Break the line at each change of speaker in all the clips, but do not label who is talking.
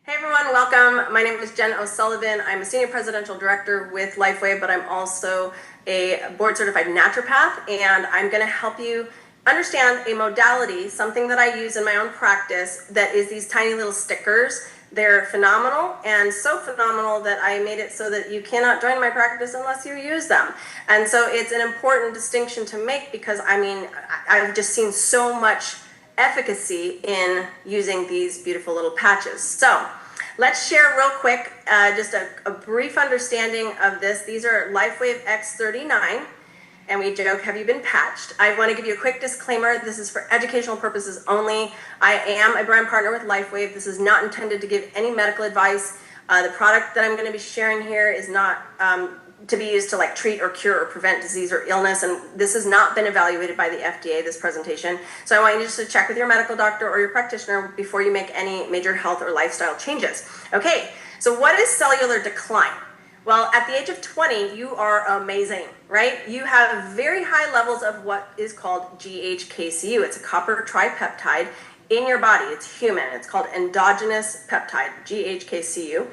Hey everyone, welcome. My name is Jen O'Sullivan. I'm a Senior Presidential Director with Lifeway, but I'm also a board-certified naturopath, and I'm going to help you understand a modality, something that I use in my own practice, that is these tiny little stickers. They're phenomenal, and so phenomenal that I made it so that you cannot join my practice unless you use them. And so it's an important distinction to make because, I've just seen so much efficacy in using these beautiful little patches. So let's share real quick just a brief understanding of this. These are LifeWave X39, and we joke, have you been patched? I want to give you a quick disclaimer. This is for educational purposes only. I am a brand partner with LifeWave. This is not intended to give any medical advice. The product that I'm going to be sharing here is not to be used to like treat or cure or prevent disease or illness, and this has not been evaluated by the FDA, this presentation. So I want you just to check with your medical doctor or your practitioner before you make any major health or lifestyle changes. Okay, so what is cellular decline? Well, at the age of 20, you are amazing, right? You have very high levels of what is called GHKCU. It's a copper tripeptide in your body. It's human. It's called endogenous peptide, GHKCU.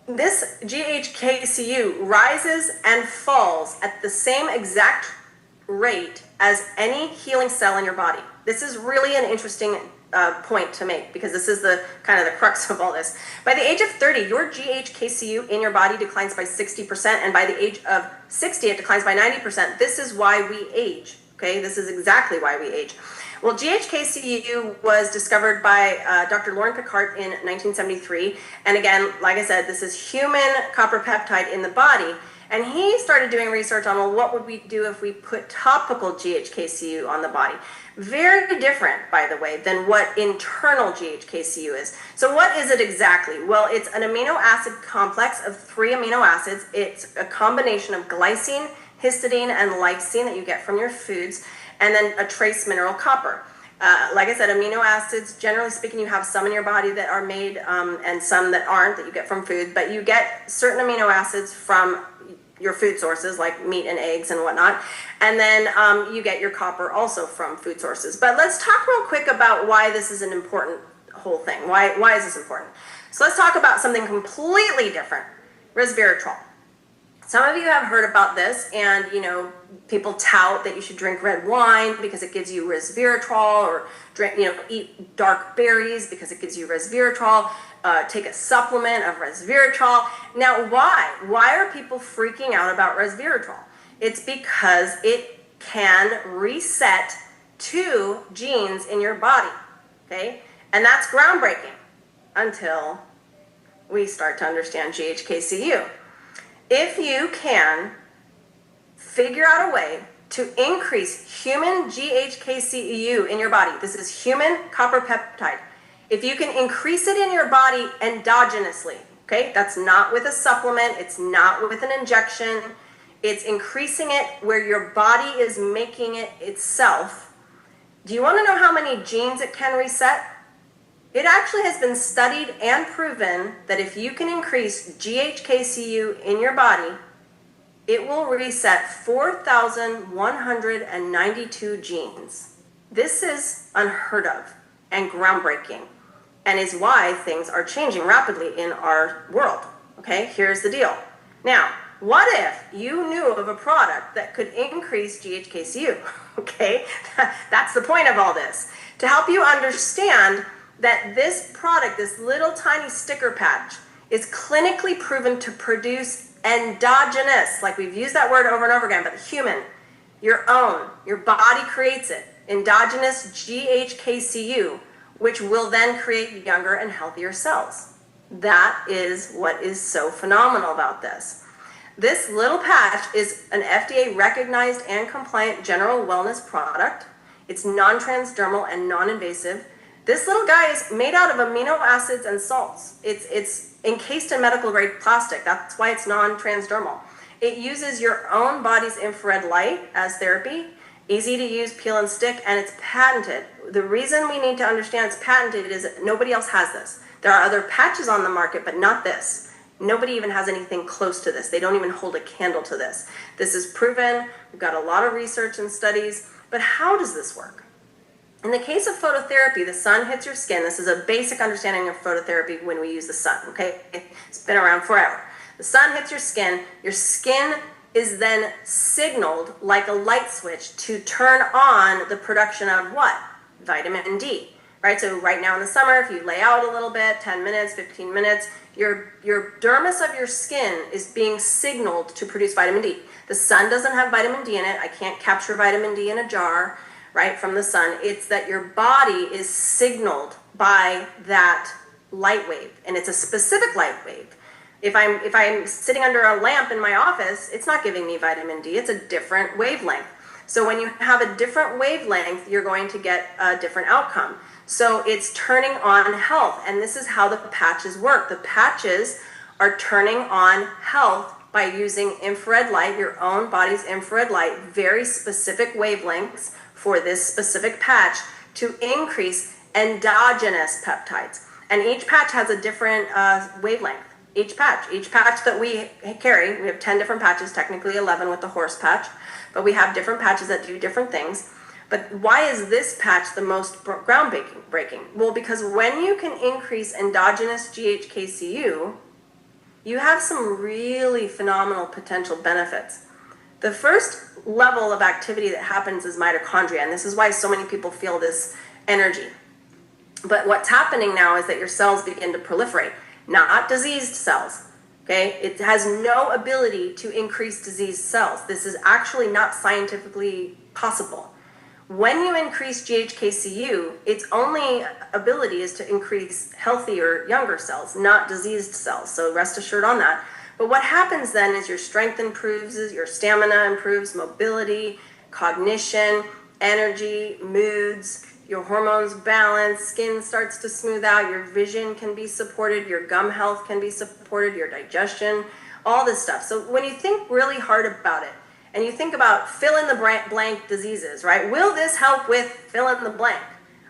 This GHKCU rises and falls at the same exact rate as any healing cell in your body. This is really an interesting point to make because this is the kind of the crux of all this. By the age of 30, your GHKCU in your body declines by 60%, and by the age of 60, it declines by 90%. This is why we age, okay? This is exactly why we age. Well, GHKCU was discovered by Dr. Lauren Picard in 1973. And again, like I said, this is human copper peptide in the body. And he started doing research on, well, what would we do if we put topical GHKCU on the body? Very different, by the way, than what internal GHKCU is. So what is it exactly? Well, it's an amino acid complex of 3 amino acids. It's a combination of glycine, histidine, and lysine that you get from your foods, and then a trace mineral copper. Like I said, amino acids, generally speaking, you have some in your body that are made and some that aren't, that you get from food, but you get certain amino acids from your food sources like meat and eggs and whatnot, and then you get your copper also from food sources. But let's talk real quick about why this is an important whole thing. Why is this important? So let's talk about something completely different, resveratrol. Some of you have heard about this, and people tout that you should drink red wine because it gives you resveratrol, or eat dark berries because it gives you resveratrol. Take a supplement of resveratrol. Now, why? Why are people freaking out about resveratrol? It's because it can reset 2 genes in your body, okay? And that's groundbreaking until we start to understand GHKCU. If you can figure out a way to increase human GHKCU in your body, this is human copper peptide. If you can increase it in your body endogenously, okay, that's not with a supplement, it's not with an injection, it's increasing it where your body is making it itself. Do you want to know how many genes it can reset? It actually has been studied and proven that if you can increase GHKCU in your body, it will reset 4,192 genes. This is unheard of and groundbreaking, and is why things are changing rapidly in our world. Okay, here's the deal. Now, what if you knew of a product that could increase GHKCU? Okay, that's the point of all this. To help you understand that this product, this little tiny sticker patch, is clinically proven to produce endogenous, like we've used that word over and over again, but human, your own, your body creates it, endogenous GHKCU, which will then create younger and healthier cells. That is what is so phenomenal about this. This little patch is an FDA recognized and compliant general wellness product. It's non-transdermal and non-invasive. This little guy is made out of amino acids and salts. It's encased in medical grade plastic. That's why it's non-transdermal. It uses your own body's infrared light as therapy, easy to use, peel and stick, and it's patented. The reason we need to understand it's patented is that nobody else has this. There are other patches on the market, but not this. Nobody even has anything close to this. They don't even hold a candle to this. This is proven. We've got a lot of research and studies, but how does this work? In the case of phototherapy, the sun hits your skin. This is a basic understanding of phototherapy when we use the sun, okay? It's been around forever. The sun hits your skin is then signaled like a light switch to turn on the production of what? Vitamin D, right? So right now in the summer, if you lay out a little bit, 10 minutes, 15 minutes, your dermis of your skin is being signaled to produce vitamin D. The sun doesn't have vitamin D in it. I can't capture vitamin D in a jar, right, from the sun. It's that your body is signaled by that light wave, and it's a specific light wave. If I'm sitting under a lamp in my office, it's not giving me vitamin D. It's a different wavelength. So when you have a different wavelength, you're going to get a different outcome. So it's turning on health, and this is how the patches work. The patches are turning on health by using infrared light, your own body's infrared light, very specific wavelengths for this specific patch to increase endogenous peptides. And each patch has a different wavelength. Each patch that we carry, we have 10 different patches, technically 11 with the horse patch, but we have different patches that do different things. But why is this patch the most groundbreaking? Well, because when you can increase endogenous GHKCU, you have some really phenomenal potential benefits. The first level of activity that happens is mitochondria, and this is why so many people feel this energy. But what's happening now is that your cells begin to proliferate. Not diseased cells, okay? It has no ability to increase diseased cells. This is actually not scientifically possible. When you increase GHKCU, its only ability is to increase healthier, younger cells, not diseased cells. So rest assured on that. But what happens then is your strength improves, your stamina improves, mobility, cognition, energy, moods, your hormones balance, skin starts to smooth out, your vision can be supported, your gum health can be supported, your digestion, all this stuff. So when you think really hard about it, and you think about fill in the blank diseases, right? Will this help with fill in the blank?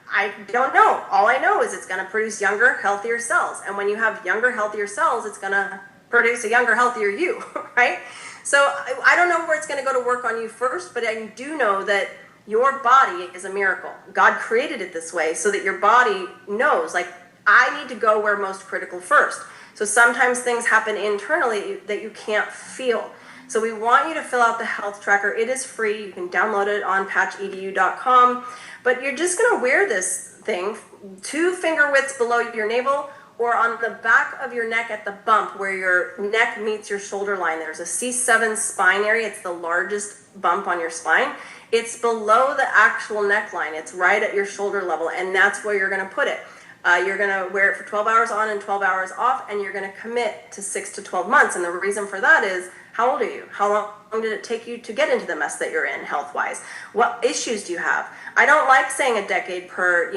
I don't know. All I know is it's going to produce younger, healthier cells. And when you have younger, healthier cells, it's going to produce a younger, healthier you, right? So I don't know where it's going to go to work on you first, but I do know that your body is a miracle. God created it this way so that your body knows, like, I need to go where most critical first. So sometimes things happen internally that you can't feel. So we want you to fill out the health tracker. It is free. You can download it on patchedu.com. But you're just going to wear this thing 2 finger widths below your navel or on the back of your neck at the bump where your neck meets your shoulder line. There's a C7 spine area. It's the largest bump on your spine. It's below the actual neckline. It's right at your shoulder level, and that's where you're going to put it. You're going to wear it for 12 hours on and 12 hours off, and you're going to commit to 6 to 12 months. And the reason for that is, how old are you? How long did it take you to get into the mess that you're in health-wise? What issues do you have? I don't like saying a decade per,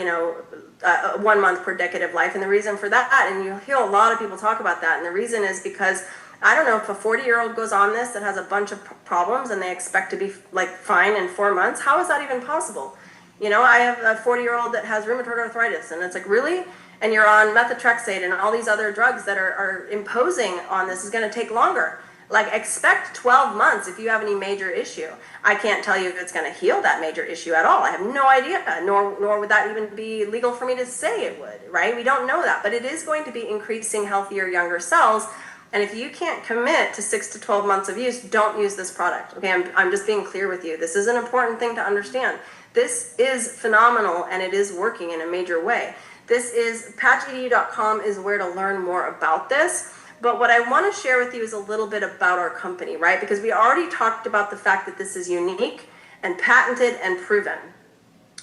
1 month per decade of life. And the reason for that, and you hear a lot of people talk about that, and the reason is because I don't know if a 40-year-old goes on this that has a bunch of problems and they expect to be like fine in 4 months. How is that even possible? I have a 40-year-old that has rheumatoid arthritis, and it's like, really? And you're on methotrexate and all these other drugs that are imposing on this is going to take longer. Like, expect 12 months if you have any major issue. I can't tell you if it's going to heal that major issue at all. I have no idea, nor would that even be legal for me to say it would, right? We don't know that, but it is going to be increasing healthier, younger cells. And if you can't commit to 6 to 12 months of use, don't use this product. Okay, I'm just being clear with you. This is an important thing to understand. This is phenomenal, and it is working in a major way. This is patchedu.com is where to learn more about this. But what I want to share with you is a little bit about our company, right? Because we already talked about the fact that this is unique and patented and proven.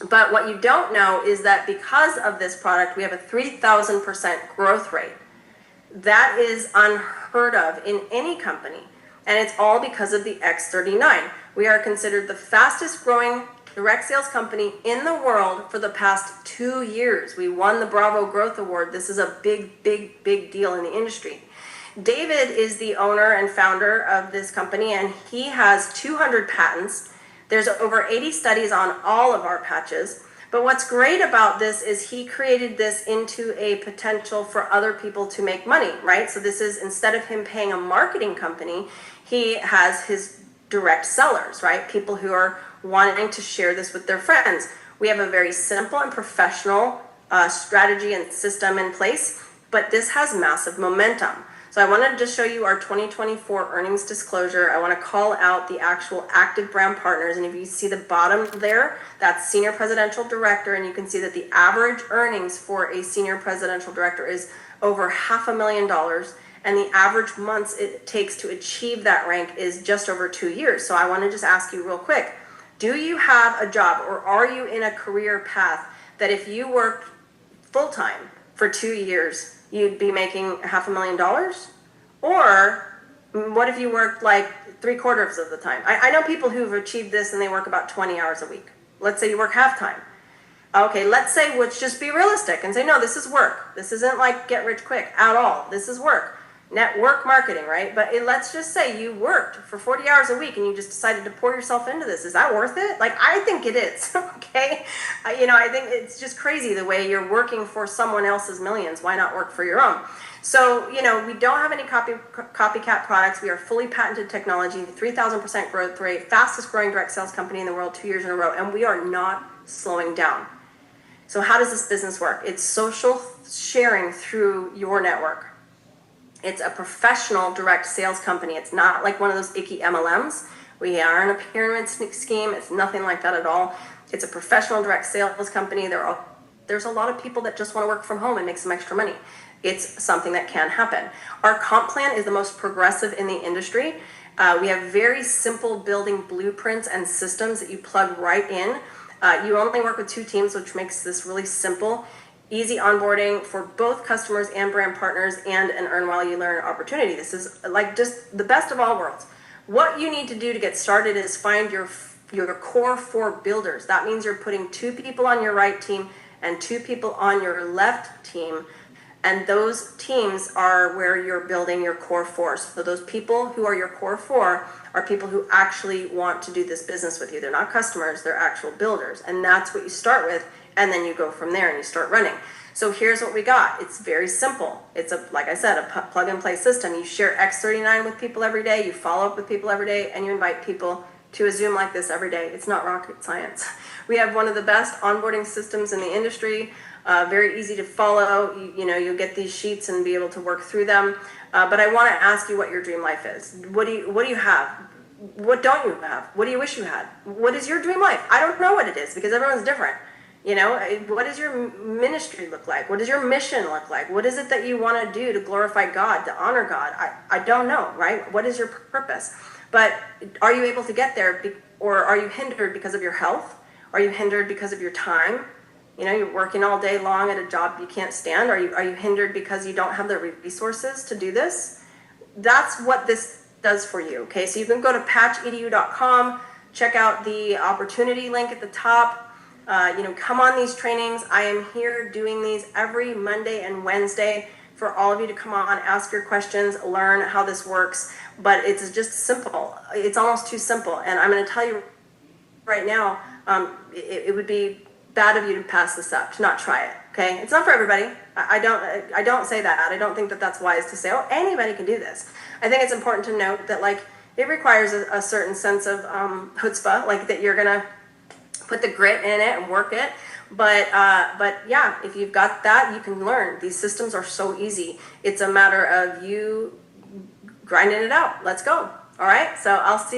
But what you don't know is that because of this product, we have a 3,000% growth rate. That is unheard of in any company. And it's all because of the X39. We are considered the fastest growing direct sales company in the world for the past 2 years. We won the Bravo Growth Award. This is a big, big, big deal in the industry. David is the owner and founder of this company, and he has 200 patents. There's over 80 studies on all of our patches. But what's great about this is he created this into a potential for other people to make money, right? So this is, instead of him paying a marketing company, he has his direct sellers, right? People who are wanting to share this with their friends. We have a very simple and professional strategy and system in place, but this has massive momentum. So I wanted to just show you our 2024 earnings disclosure. I want to call out the actual active brand partners. And if you see the bottom there, that's Senior Presidential Director. And you can see that the average earnings for a Senior Presidential Director is over $500,000. And the average months it takes to achieve that rank is just over 2 years. So I want to just ask you real quick, do you have a job or are you in a career path that if you worked full-time for 2 years, you'd be making $500,000? Or what if you worked like 3/4 of the time? I know people who've achieved this and they work about 20 hours a week. Let's say you work half-time. Okay, let's say, let's just be realistic and say, no, this is work. This isn't like get rich quick at all. This is work. Network marketing, right? But let's just say you worked for 40 hours a week and you just decided to pour yourself into this. Is that worth it? Like, I think it is, okay? I think it's just crazy the way you're working for someone else's millions. Why not work for your own? So, we don't have any copycat products. We are fully patented technology, 3,000% growth rate, fastest growing direct sales company in the world 2 years in a row, and we are not slowing down. So how does this business work? It's social sharing through your network. It's a professional direct sales company. It's not like one of those icky MLMs. We aren't a pyramid scheme. It's nothing like that at all. It's a professional direct sales company. There's a lot of people that just want to work from home and make some extra money. It's something that can happen. Our comp plan is the most progressive in the industry. We have very simple building blueprints and systems that you plug right in. You only work with 2 teams, which makes this really simple. Easy onboarding for both customers and brand partners, and an earn while you learn opportunity. This is like just the best of all worlds. What you need to do to get started is find your core 4 builders. That means you're putting 2 people on your right team and 2 people on your left team. And those teams are where you're building your core 4. So those people who are your core 4 are people who actually want to do this business with you. They're not customers, they're actual builders. And that's what you start with. And then you go from there and you start running. So here's what we got. It's very simple. It's like I said, a plug and play system. You share X39 with people every day, you follow up with people every day, and you invite people to a Zoom like this every day. It's not rocket science. We have one of the best onboarding systems in the industry. Very easy to follow. You'll get these sheets and be able to work through them. But I want to ask you what your dream life is. What do you have? What don't you have? What do you wish you had? What is your dream life? I don't know what it is because everyone's different. What does your ministry look like? What does your mission look like? What is it that you want to do to glorify God, to honor God? I don't know, right? What is your purpose? But are you able to get there, or are you hindered because of your health? Are you hindered because of your time? You're working all day long at a job you can't stand. Are you hindered because you don't have the resources to do this? That's what this does for you, okay? So you can go to patchedu.com, check out the opportunity link at the top. Come on these trainings. I am here doing these every Monday and Wednesday for all of you to come on, ask your questions, learn how this works. But it's just simple. It's almost too simple. And I'm going to tell you right now, it would be bad of you to pass this up, to not try it. Okay, it's not for everybody. I don't say that. I don't think that that's wise to say, oh, anybody can do this. I think it's important to note that it requires a certain sense of chutzpah, that you're gonna put the grit in it and work it. But yeah, if you've got that, you can learn. These systems are so easy. It's a matter of you grinding it out. Let's go. All right. So I'll see